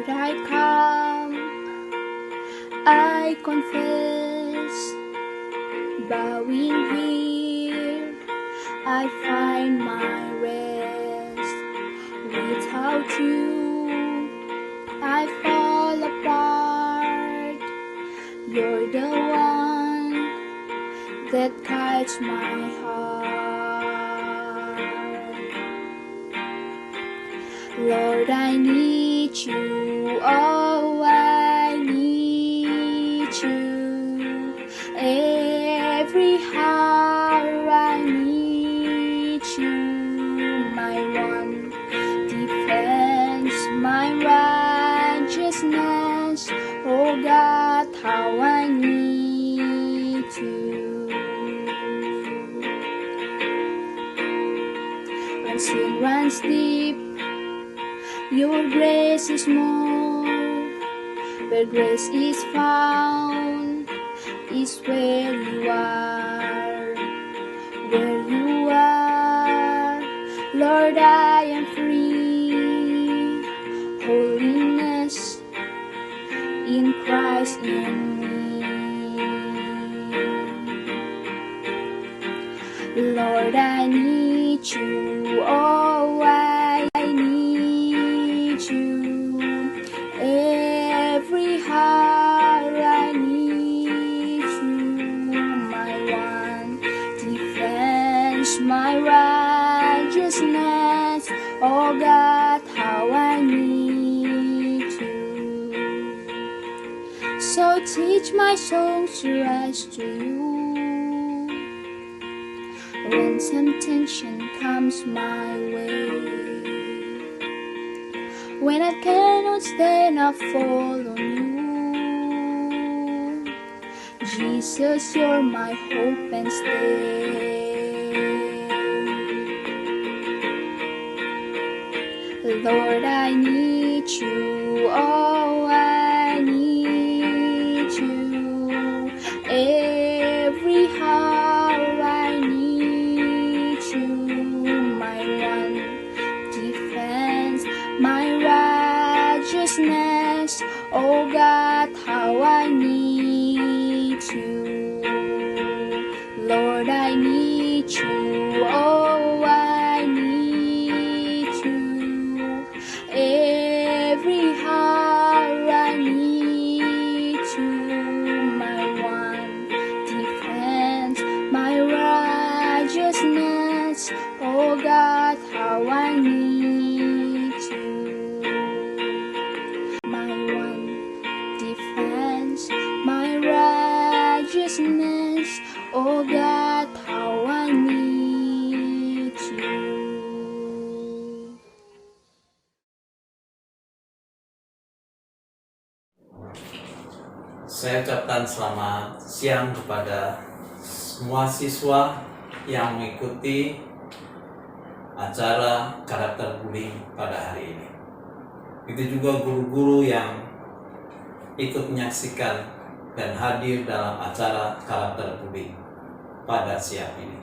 Lord, I come, I confess, bowing here, I find my rest. Without you, I fall apart. You're the one that guides my heart. Lord, I need you, oh, I need you. Every hour I need you, my one defense, my righteousness. Oh God, how I need you. When sin runs deep, your grace is more. Where grace is found is where you are. Where you are, Lord, I am free. Holiness in Christ in me. Lord, I need you, oh, I need you. Every hour I need you, my one defense, my righteousness. Oh God, how I need you. So teach my soul to rise to you. When temptation comes my way, when I cannot stand, I fall on you. Jesus, you're my hope and stay. Lord, I need you, oh, I need you. Every hour I need you, my one defense, my righteousness. Oh God, how I need you. Lord, I need you, oh, I need you. Every hour I need you, my one defense, my righteousness. Oh God, how I need you. My one defense, my righteousness. Oh God, how I need you. Saya ucapkan selamat siang kepada semua siswa yang mengikuti acara karakter bullying pada hari ini. Itu juga guru-guru yang ikut menyaksikan dan hadir dalam acara karakter bullying pada siang ini.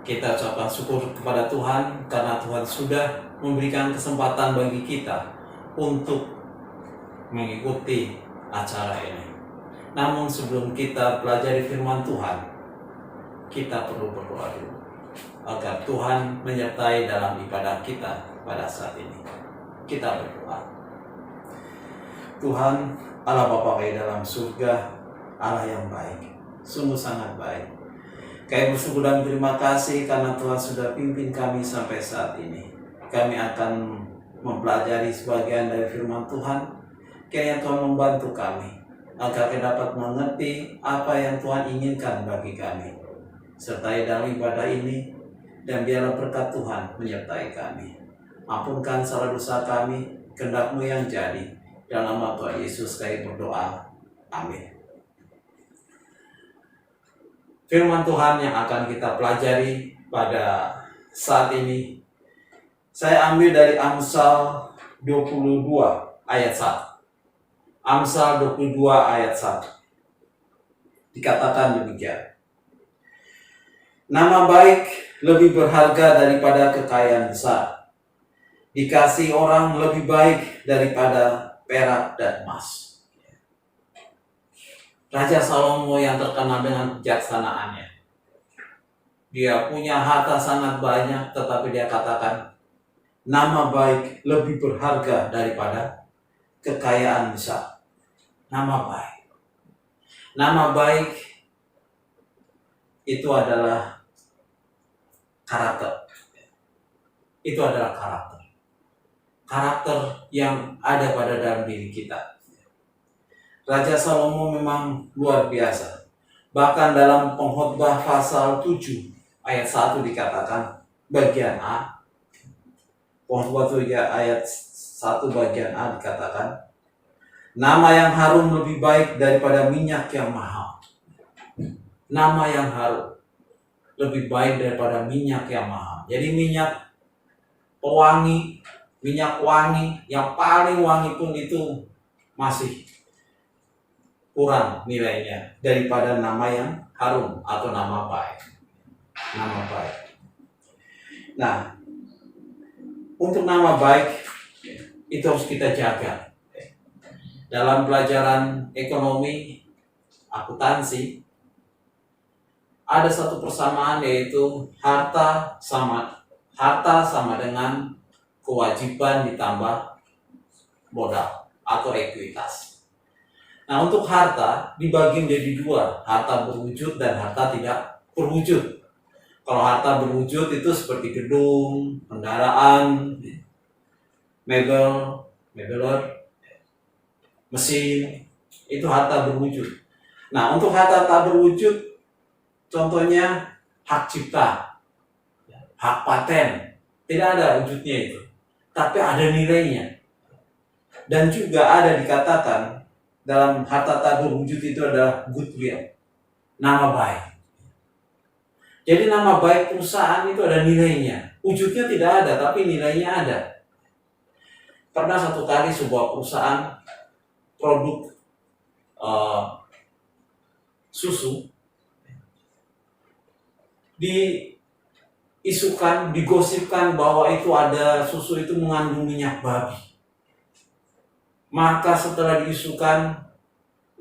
Kita ucapkan syukur kepada Tuhan karena Tuhan sudah memberikan kesempatan bagi kita untuk mengikuti acara ini. Namun sebelum kita pelajari firman Tuhan, kita perlu berdoa dulu agar Tuhan menyertai dalam ibadah kita pada saat ini. Kita berdoa. Tuhan, Allah Bapa kami dalam surga, Allah yang baik, sungguh sangat baik. Kami bersyukur dan terima kasih karena Tuhan sudah pimpin kami sampai saat ini. Kami akan mempelajari sebagian dari firman Tuhan. Kiranya Tuhan membantu kami agar kami dapat mengerti apa yang Tuhan inginkan bagi kami. Sertai dalam ibadah ini, dan biarlah berkat Tuhan menyertai kami. Ampunkan salah dosa kami, kehendak-Mu yang jadi. Dalam nama Tuhan Yesus kami berdoa. Amin. Firman Tuhan yang akan kita pelajari pada saat ini, saya ambil dari Amsal 22 ayat 1. Amsal 22 ayat 1. Dikatakan demikian. Nama baik lebih berharga daripada kekayaan besar, dikasih orang lebih baik daripada perak dan emas. Raja Salomo yang terkenal dengan kebijaksanaannya. Dia punya harta sangat banyak, tetapi dia katakan, nama baik lebih berharga daripada kekayaan besar. Nama baik. Nama baik itu adalah karakter. Itu adalah karakter. Karakter yang ada pada dalam diri kita. Raja Salomo memang luar biasa. Bahkan dalam Pengkhotbah pasal 7 ayat 1 dikatakan bagian A. Pengkhotbah 7 ayat 1 bagian A dikatakan, nama yang harum lebih baik daripada minyak yang mahal. Nama yang harum lebih baik daripada minyak yang mahal. Jadi minyak pewangi, minyak wangi, yang paling wangi pun itu masih kurang nilainya daripada nama yang harum atau nama baik. Nama baik. Nah, untuk nama baik itu harus kita jaga. Dalam pelajaran ekonomi, akuntansi, ada satu persamaan, yaitu harta sama dengan kewajiban ditambah modal atau ekuitas. Nah, untuk harta dibagi menjadi dua, harta berwujud dan harta tidak berwujud. Kalau harta berwujud itu seperti gedung, kendaraan, mebeler, mesin, itu harta berwujud. Nah, untuk harta tak berwujud, contohnya hak cipta, hak paten, tidak ada wujudnya itu, tapi ada nilainya. Dan juga ada dikatakan dalam harta tak berwujud itu adalah goodwill, nama baik. Jadi nama baik perusahaan itu ada nilainya. Wujudnya tidak ada, tapi nilainya ada. Pernah satu kali sebuah perusahaan produk susu digosipkan bahwa itu ada susu itu mengandung minyak babi. Maka setelah diisukan,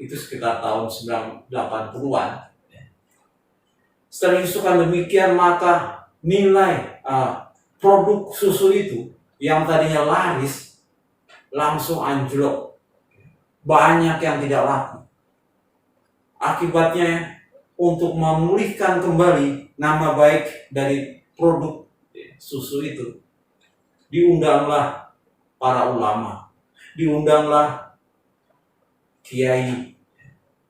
itu sekitar tahun 80-an, setelah diisukan demikian, maka nilai produk susu itu yang tadinya laris langsung anjlok. Banyak yang tidak laku. Akibatnya, untuk memulihkan kembali nama baik dari produk susu itu, diundanglah para ulama, diundanglah kiai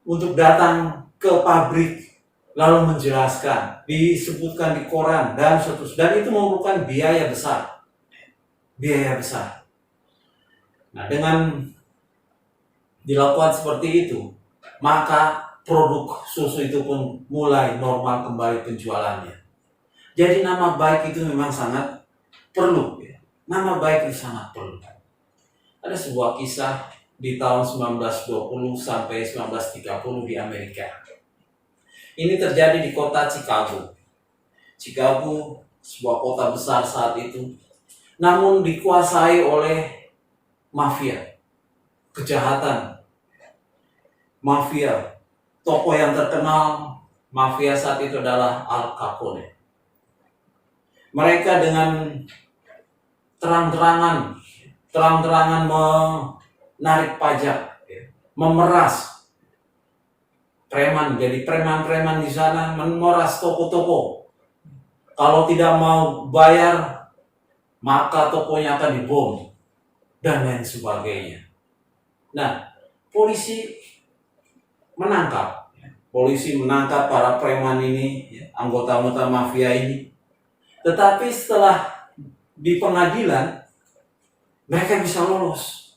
untuk datang ke pabrik lalu menjelaskan, disebutkan di koran dan seterusnya. Dan itu memerlukan biaya besar. Nah, dengan dilakukan seperti itu, maka produk susu itu pun mulai normal kembali penjualannya. Jadi nama baik itu memang sangat perlu. Nama baik itu sangat perlu. Ada sebuah kisah di tahun 1920 sampai 1930 di Amerika. Ini terjadi di kota Chicago. Chicago, sebuah kota besar saat itu, namun dikuasai oleh mafia, kejahatan, mafia. Tokoh yang terkenal mafia saat itu adalah Al Capone. Mereka dengan terang-terangan menarik pajak, memeras preman. Jadi preman-preman di sana memeras toko-toko. Kalau tidak mau bayar, maka tokonya akan dibom dan lain sebagainya. Nah, polisi menangkap para preman ini, anggota-anggota mafia ini. Tetapi setelah di pengadilan, mereka bisa lolos.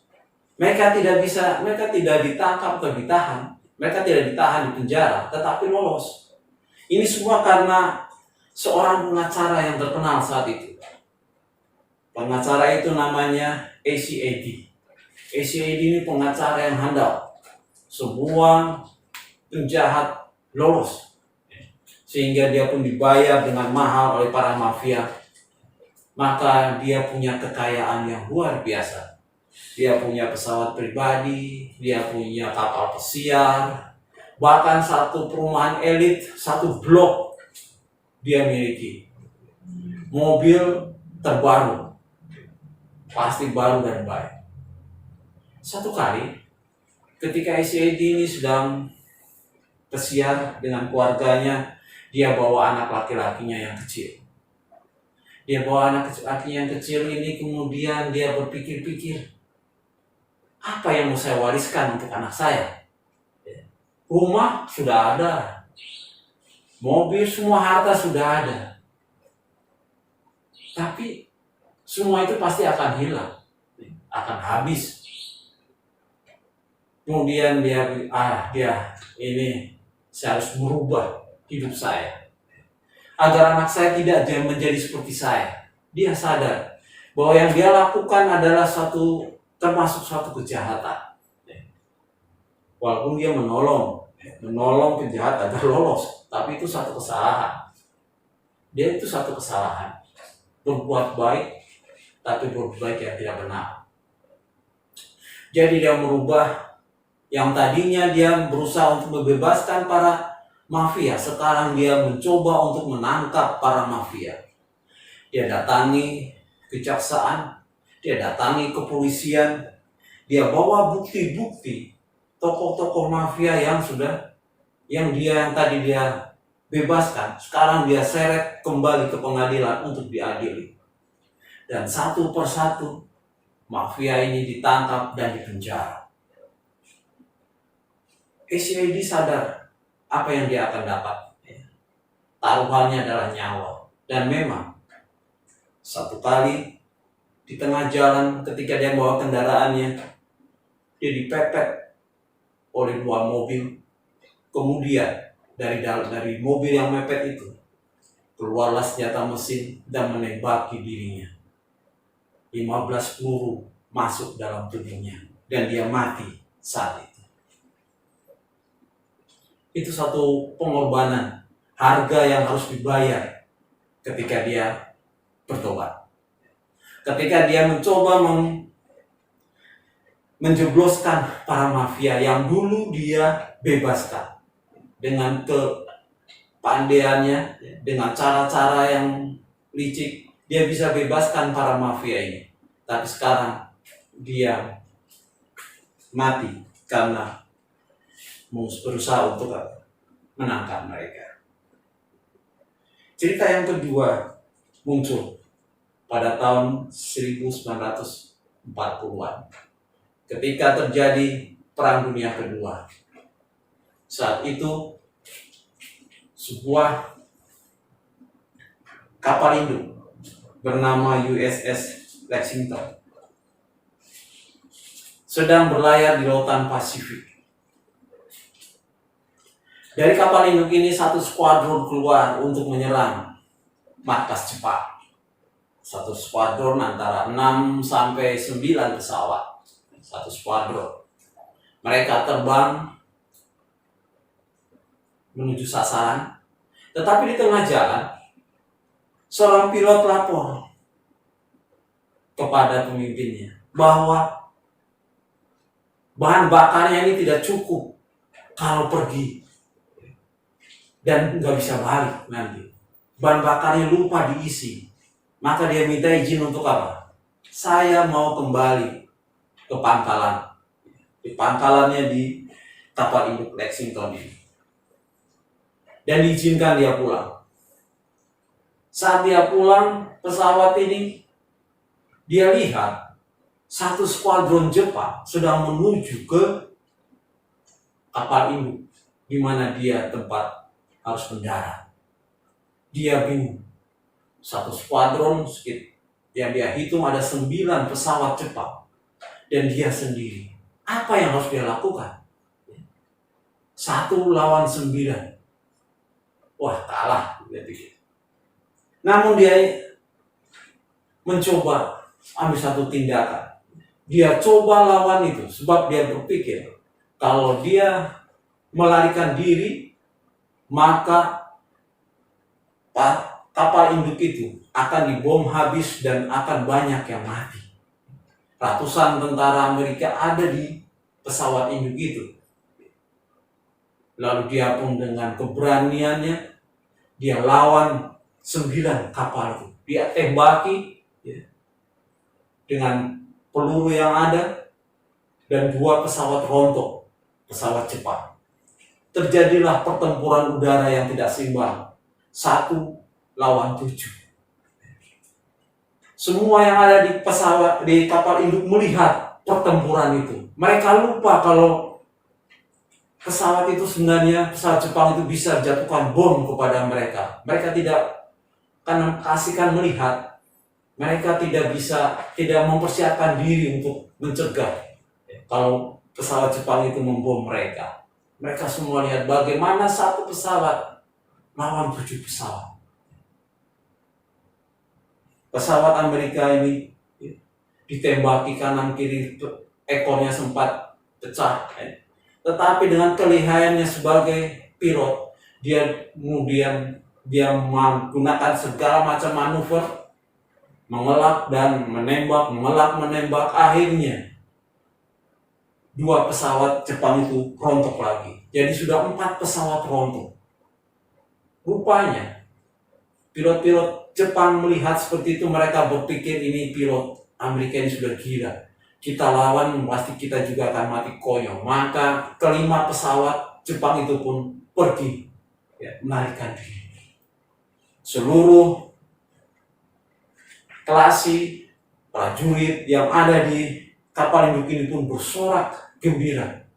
Mereka tidak ditangkap atau ditahan. Mereka tidak ditahan di penjara, tetapi lolos. Ini semua karena seorang pengacara yang terkenal saat itu. Pengacara itu namanya ACAD. ACAD ini pengacara yang handal. Semua penjahat lolos, sehingga dia pun dibayar dengan mahal oleh para mafia maka dia punya kekayaan yang luar biasa. Dia punya pesawat pribadi, dia punya kapal pesiar, bahkan satu perumahan elit, satu blok dia miliki. Mobil terbaru, pasti baru dan baik. Satu kali, ketika SCID ini sedang pesiar dengan keluarganya, dia bawa anak laki-lakinya yang kecil. Dia bawa anak laki-lakinya yang kecil ini, kemudian dia berpikir-pikir, apa yang mau saya wariskan untuk anak saya? Rumah sudah ada, mobil, semua harta sudah ada. Tapi semua itu pasti akan hilang, akan habis. Kemudian dia ini saya harus merubah hidup saya agar anak saya tidak menjadi seperti saya. Dia sadar bahwa yang dia lakukan adalah termasuk suatu kejahatan. Walaupun dia menolong penjahat agar lolos, tapi itu satu kesalahan. Dia itu satu kesalahan. Berbuat baik, tapi berbuat baik yang tidak benar. Jadi dia merubah yang tadinya dia berusaha untuk membebaskan para mafia, sekarang dia mencoba untuk menangkap para mafia. Dia datangi kejaksaan, dia datangi kepolisian, dia bawa bukti-bukti tokoh-tokoh mafia yang tadi dia bebaskan, sekarang dia seret kembali ke pengadilan untuk diadili. Dan satu persatu mafia ini ditangkap dan dipenjara. SCID sadar apa yang dia akan dapat. Taruhannya adalah nyawa. Dan memang satu kali di tengah jalan ketika dia bawa kendaraannya, dia dipepet oleh dua mobil. Kemudian dari mobil yang mepet itu keluarlah senjata mesin dan menembaki dirinya. 15 peluru masuk dalam tubuhnya dan dia mati saat itu. Itu satu pengorbanan, harga yang harus dibayar ketika dia bertobat. Ketika dia mencoba menjebloskan para mafia yang dulu dia bebaskan dengan kepandaiannya, dengan cara-cara yang licik, dia bisa bebaskan para mafia ini. Tapi sekarang dia mati karena berusaha untuk menangkap mereka. Cerita yang kedua muncul pada tahun 1940-an ketika terjadi Perang Dunia Kedua. Saat itu sebuah kapal induk bernama USS Lexington sedang berlayar di lautan Pasifik. Dari kapal induk ini satu skuadron keluar untuk menyerang markas Jepang. Satu skuadron antara 6 sampai 9 pesawat. Satu skuadron. Mereka terbang menuju sasaran. Tetapi di tengah jalan, seorang pilot lapor kepada pemimpinnya bahwa bahan bakarnya ini tidak cukup kalau pergi. Dan nggak bisa balik nanti. Bahan bakarnya lupa diisi. Maka dia minta izin untuk apa? Saya mau kembali ke pangkalan. Di pangkalannya di kapal induk Lexington ini. Dan diizinkan dia pulang. Saat dia pulang, pesawat ini, dia lihat satu skuadron Jepang sedang menuju ke kapal induk di mana dia tempat harus mendarat. Dia bingung. Satu skuadron yang dia hitung ada 9 pesawat Jepang. Dan dia sendiri. Apa yang harus dia lakukan? 1 lawan 9. Wah, kalah. Namun dia mencoba ambil satu tindakan. Dia coba lawan itu. Sebab dia berpikir, kalau dia melarikan diri, maka kapal induk itu akan dibom habis dan akan banyak yang mati. Ratusan tentara Amerika ada di pesawat induk itu. Lalu dia pun dengan keberaniannya, dia lawan 9 kapal itu. Dia tembaki ya, dengan peluru yang ada, dan 2 pesawat rontok, pesawat Jepang. Terjadilah pertempuran udara yang tidak seimbang, 1 lawan 7. Semua yang ada di pesawat, di kapal induk melihat pertempuran itu. Mereka lupa kalau pesawat itu sebenarnya, pesawat Jepang itu bisa jatuhkan bom kepada mereka. Mereka tidak akan kasihkan melihat. Mereka tidak mempersiapkan diri untuk mencegah kalau pesawat Jepang itu membom mereka. Mereka semua lihat bagaimana 1 pesawat lawan 7 pesawat. Pesawat Amerika ini ditembaki kanan kiri, ekornya sempat pecah. Tetapi dengan kelihayannya sebagai pilot, dia menggunakan segala macam manuver, mengelak dan menembak, menembak. Akhirnya 2 pesawat Jepang itu rontok lagi. Jadi sudah 4 pesawat rontok. Rupanya pilot-pilot Jepang melihat seperti itu, mereka berpikir ini pilot Amerika ini sudah gila. Kita lawan pasti kita juga akan mati konyol. Maka kelima pesawat Jepang itu pun pergi melarikan diri. Seluruh klasi prajurit yang ada di kapal induk ini pun bersorak gembira.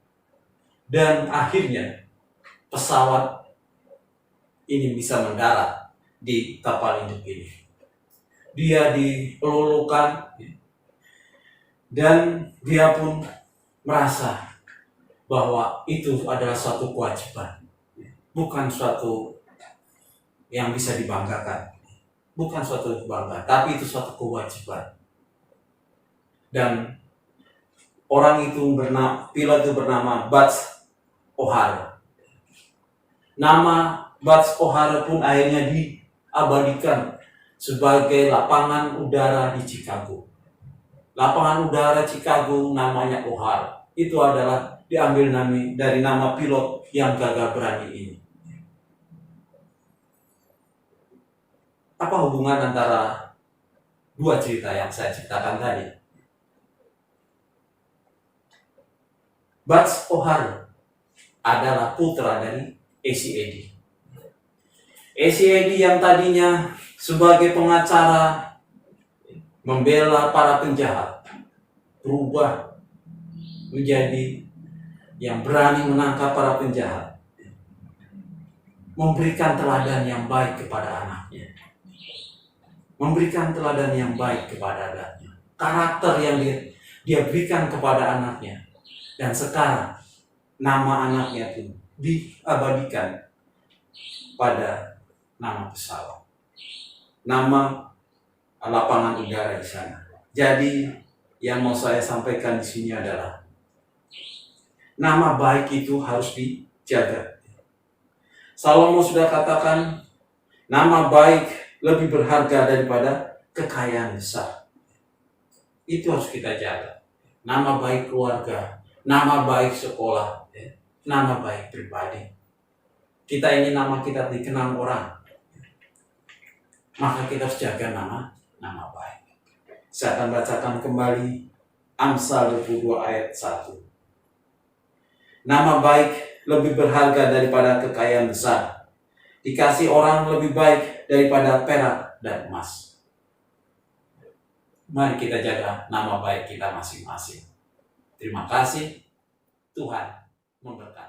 Dan akhirnya pesawat ini bisa mendarat di kapal induk ini. Dia dilulukan dan dia pun merasa bahwa itu adalah suatu kewajiban, bukan suatu yang bisa dibanggakan, bukan suatu kebanggaan, tapi itu suatu kewajiban. Dan orang itu pilot itu bernama Buzz O'Hare. Nama Buzz O'Hare pun akhirnya diabadikan sebagai lapangan udara di Chicago. Lapangan udara Chicago namanya O'Hare. Itu adalah diambil dari nama pilot yang gagah berani ini. Apa hubungan antara 2 cerita yang saya ceritakan tadi? Buzz O'Hare adalah putra dari A.C. Eddy. A.C. Eddy yang tadinya sebagai pengacara membela para penjahat berubah menjadi yang berani menangkap para penjahat, memberikan teladan yang baik kepada anaknya, memberikan teladan yang baik kepada anaknya, karakter yang dia berikan kepada anaknya, dan sekarang nama anaknya pun diabadikan pada nama pesawat, nama lapangan udara di sana. Jadi yang mau saya sampaikan di sini adalah nama baik itu harus dijaga. Salomo sudah katakan nama baik lebih berharga daripada kekayaan besar. Itu harus kita jaga. Nama baik keluarga, nama baik sekolah, nama baik pribadi. Kita ini nama kita dikenal orang, maka kita harus jaga nama baik. Saya akan bacakan kembali Amsal 22 ayat 1. Nama baik lebih berharga daripada kekayaan besar. Dikasih orang lebih baik daripada perak dan emas. Mari kita jaga nama baik kita masing-masing. Terima kasih. Tuhan memberkati.